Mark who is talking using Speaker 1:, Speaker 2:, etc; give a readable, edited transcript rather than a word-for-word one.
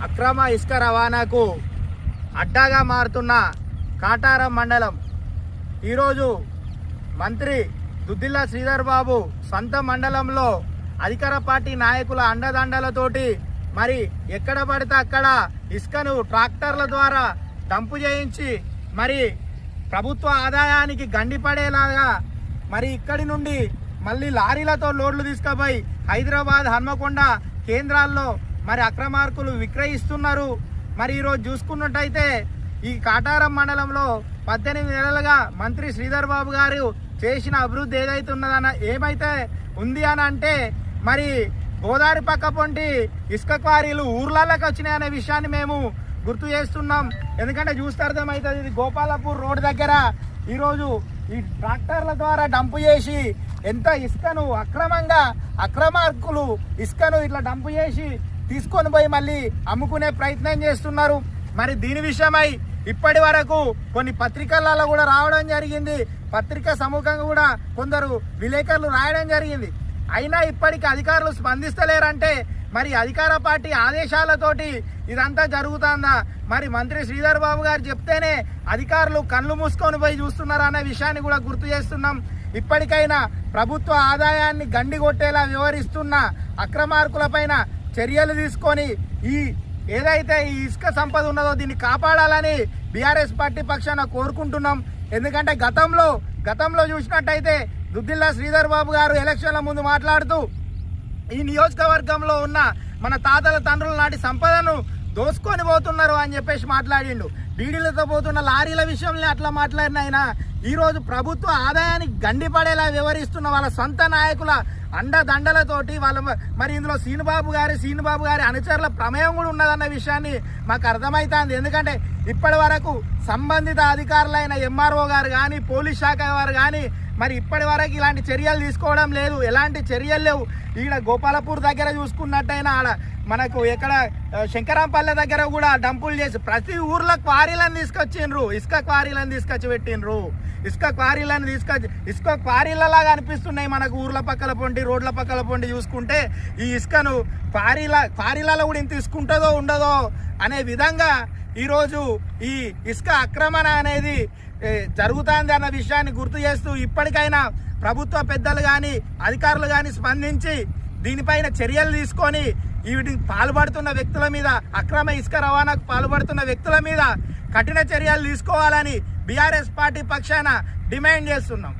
Speaker 1: అక్రమ ఇసుక రవాణాకు అడ్డాగా మారుతున్న కాటారం మండలం ఈరోజు మంత్రి దుద్దిల్ల శ్రీధర్ బాబు సొంత మండలంలో అధికార పార్టీ నాయకుల అండదండలతోటి మరి ఎక్కడ పడితే అక్కడ ఇసుకను ట్రాక్టర్ల ద్వారా డంపు చేయించి మరి ప్రభుత్వ ఆదాయానికి గండిపడేలాగా మరి ఇక్కడి నుండి మళ్ళీ లారీలతో లోడ్లు తీసుకుపోయి హైదరాబాద్ హన్మకొండ కేంద్రాల్లో మరి అక్రమార్కులు విక్రయిస్తున్నారు. మరి ఈరోజు చూసుకున్నట్టయితే ఈ కాటారం మండలంలో 18 నెలలుగా మంత్రి శ్రీధర్ బాబు గారు చేసిన అభివృద్ధి ఏమైతే ఉంది అని అంటే మరి గోదావరి పక్క పొంటి ఇసుక క్వారీలు ఊర్లలోకి వచ్చినాయనే విషయాన్ని మేము గుర్తు చేస్తున్నాం. ఎందుకంటే చూస్తే అర్థమవుతుంది, ఇది గోపాలపూర్ రోడ్ దగ్గర ఈరోజు ఈ ట్రాక్టర్ల ద్వారా డంపు చేసి ఎంత ఇసుకను అక్రమార్కులు ఇసుకను ఇట్లా డంపు చేసి తీసుకొని పోయి మళ్ళీ అమ్ముకునే ప్రయత్నం చేస్తున్నారు. మరి దీని విషయమై ఇప్పటి వరకు కొన్ని పత్రికలలో కూడా రావడం జరిగింది, పత్రికా సమూహంగా కూడా కొందరు విలేకరులు రాయడం జరిగింది. అయినా ఇప్పటికి అధికారులు స్పందిస్తలేరంటే మరి అధికార పార్టీ ఆదేశాలతోటి ఇదంతా జరుగుతుందా? మరి మంత్రి శ్రీధర్ బాబు గారు చెప్తేనే అధికారులు కళ్ళు మూసుకొని పోయి చూస్తున్నారు అనే విషయాన్ని కూడా గుర్తు చేస్తున్నాం. ఇప్పటికైనా ప్రభుత్వ ఆదాయాన్ని గండి కొట్టేలా వ్యవహరిస్తున్న అక్రమార్కులపైన చర్యలు తీసుకొని ఏదైతే ఈ ఇసుక సంపద ఉన్నదో దీన్ని కాపాడాలని బీఆర్ఎస్ పార్టీ పక్షాన కోరుకుంటున్నాం. ఎందుకంటే గతంలో చూసినట్టయితే దుద్దిల్ల శ్రీధర్ బాబు గారు ఎలక్షన్ల ముందు మాట్లాడుతూ ఈ నియోజకవర్గంలో ఉన్న మన తాతల తండ్రుల నాటి సంపదను దోసుకొని పోతున్నారు అని చెప్పేసి మాట్లాడిండు. డీడీలతో పోతున్న లారీల విషయంలో అట్లా మాట్లాడిన ఆయన ఈరోజు ప్రభుత్వ ఆదాయానికి గండిపడేలా వ్యవహరిస్తున్న వాళ్ళ సొంత నాయకుల అండదండలతోటి మరి ఇందులో శ్రీనుబాబు గారి అనుచరుల ప్రమేయం కూడా ఉన్నదన్న విషయాన్ని మాకు అర్థమవుతుంది. ఎందుకంటే ఇప్పటి వరకు సంబంధిత అధికారులైన ఎంఆర్ఓ గారు కానీ పోలీస్ శాఖ వారు కానీ మరి ఇప్పటి వరకు ఇలాంటి చర్యలు తీసుకోవడం లేదు, ఎలాంటి చర్యలు లేవు. ఈడ గోపాలపూర్ దగ్గర చూసుకున్నట్టయినా ఆడ మనకు ఎక్కడ శంకరాంపల్లె దగ్గర కూడా డంపులు చేసి ప్రతి ఊర్లో క్వారీలను తీసుకొచ్చిండ్రు, ఇసుక క్వారీలను తీసుకొచ్చి పెట్టిండ్రు. ఇసుక క్వారీలలాగా అనిపిస్తున్నాయి మనకు ఊర్ల పక్కల పొంటి రోడ్ల పక్కల పొంటి చూసుకుంటే. ఈ ఇసుకను క్వారీలలో కూడా ఇంత తీసుకుంటుందో ఉండదో అనే విధంగా ఈరోజు ఈ ఇసుక ఆక్రమణ అనేది జరుగుతుంది అన్న విషయాన్ని గుర్తు చేస్తూ ఇప్పటికైనా ప్రభుత్వ పెద్దలు కానీ అధికారులు కానీ స్పందించి దీనిపైన చర్యలు తీసుకొని వీటికి పాల్పడుతున్న వ్యక్తుల మీద, అక్రమ ఇసుక రవాణాకు పాల్పడుతున్న వ్యక్తుల మీద కఠిన చర్యలు తీసుకోవాలని బీఆర్ఎస్ పార్టీ పక్షాన డిమాండ్ చేస్తున్నాం.